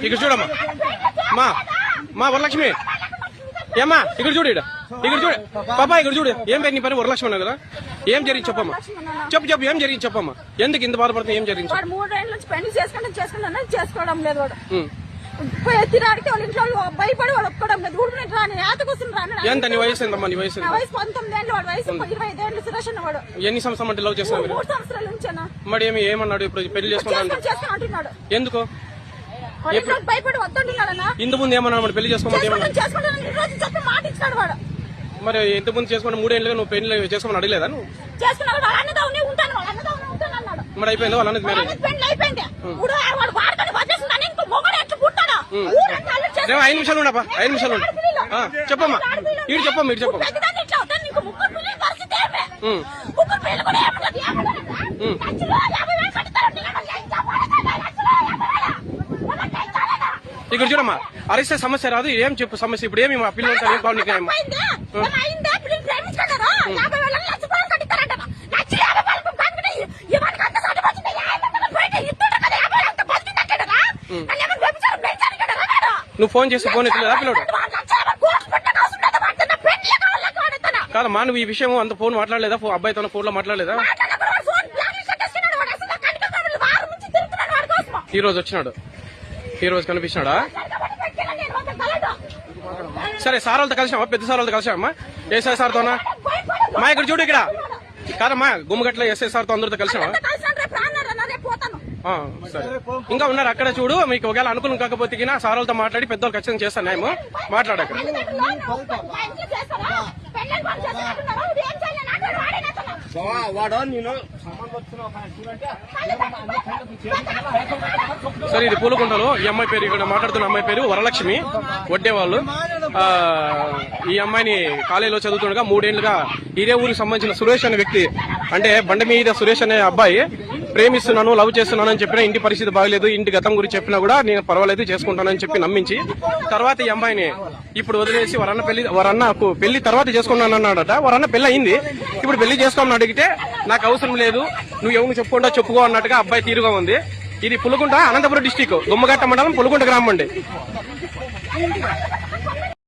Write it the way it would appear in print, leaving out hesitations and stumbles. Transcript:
ఇక్కడ చూడమ్మా మా మా వరలక్ష్మి ఏమ్మా ఇక్కడ చూడు ఇక్కడ చూడు పాపా ఇక్కడ చూడు ఏం పేరు నీ పేరు వరలక్ష్మి అన్నా కదా ఏం జరిగింది చెప్పమ్మా చెప్పు ఏం జరిగింది చెప్పమ్మా ఎందుకు ఇంత బాధపడుతుంది ఏం జరిగింది 3 ఏళ్ళ నుంచి పెళ్లి చేసుకుంటాను చేసుకోవడం లేదు వాడు తిరాడికి వాళ్ళ ఇంట్లో భయపడి వాళ్ళు ఒప్పుకోవడం లేదు ఊరికి రాని ఏతకొస్తుంది ఎంత నీ వయసు ఎంతమ్మా నీ వయసు 19 ఏళ్ళు వాడు వయసు 25 ఏళ్ళు సురేష్ అన్నవాడు ఎన్ని సంవత్సరం అంటే లవ్ చేస్తున్నావు 3 సంవత్సరాల నుంచేనా మరి ఏమన్నాడు ఇప్పుడు పెళ్లి చేసుకుంటున్నాడు ఎందుకు భయపడి వద్దంటున్నాడన్నా ఇంత ముందు ఏమన్నా పెళ్లి చేసుకోమని మాట ఇచ్చాడు వాడు మరి ఇంత ముందు చేసుకుని 3 ఏళ్ళు నువ్వు పెళ్లి చేసుకోమని అడగలేదా నువ్వు చేసుకున్నాడు వాళ్ళ అన్నదావునే ఉంటాను వాళ్ళ అన్నదావునే ఉంటాను అన్నాడు మరి అయిపోయింది వాళ్ళ అన్నది మ్యారేజ్ అయిపోయింది ఇప్పుడు వాడు వాడుకొని వదిలేస్తున్నాను ఇంకో మొగడు ఎట్లా పుట్టాడా 5 నిమిషాలు ఉండపా 5 నిమిషాలు ఉండు చెప్పమ్మా ఇటు చెప్పమ్మా ఇటు చెప్పమ్మా ఇక్కడ చూడమ్మా అరిస్తే సమస్య రాదు ఏం చెప్పు సమస్య ఇప్పుడు ఏమి మా పిల్లలు నువ్వు ఫోన్ చేసి ఫోన్ ఎత్తలేదా పిల్లడు కాదమ్మా నువ్వు ఈ విషయం అంత ఫోన్ మాట్లాడలేదా అబ్బాయితో ఫోన్ లో మాట్లాడలేదా ఈ రోజు వచ్చినాడు ఈ రోజు కనిపించినాడా సరే సార్ వాళ్ళతో కలిసామా పెద్ద సార్ వాళ్ళతో కలిసామా ఎస్ఐ సార్తోనా మా ఇక్కడ చూడు ఇక్కడ కాదమ్మా గుమ్మగట్ల ఎస్ఐ సార్తో అందరితో కలిసామా సరే ఇంకా ఉన్నారు అక్కడ చూడు మీకు ఒకవేళ అనుకూలం కాకపోతే సార్ వాళ్ళతో మాట్లాడి పెద్దవాళ్ళు ఖచ్చితంగా చేస్తాను నేను మాట్లాడక సరే ఇది పూలకుంటలో ఈ అమ్మాయి పేరు ఇక్కడ మాట్లాడుతున్న అమ్మాయి పేరు వరలక్ష్మి వడ్డేవాళ్ళు ఈ అమ్మాయిని కాలేజీలో చదువుతుండగా 3 ఏళ్లుగా ఇదే ఊరికి సంబంధించిన సురేష్ అనే వ్యక్తి అంటే బండి మీద సురేష్ అనే అబ్బాయి ప్రేమిస్తున్నాను లవ్ చేస్తున్నాను అని చెప్పినా ఇంటి పరిస్థితి బాగలేదు ఇంటి గతం గురించి చెప్పినా కూడా నేను పర్వాలేదు చేసుకుంటానని చెప్పి నమ్మించి తర్వాత ఈ అమ్మాయిని ఇప్పుడు వదిలేసి వరన్నకు పెళ్లి తర్వాత చేసుకున్నాను అన్నాడట వరన్న పెళ్లి అయింది ఇప్పుడు పెళ్లి చేసుకోమని అడిగితే నాకు అవసరం లేదు నువ్వు ఎవరు చెప్పుకుంటా చెప్పుకో అన్నట్టుగా అబ్బాయి తీరుగా ఉంది ఇది పులుకుంట అనంతపురం డిస్టిక్ గుమ్మగట్ట మండలం పులుకుంట గ్రామం అండి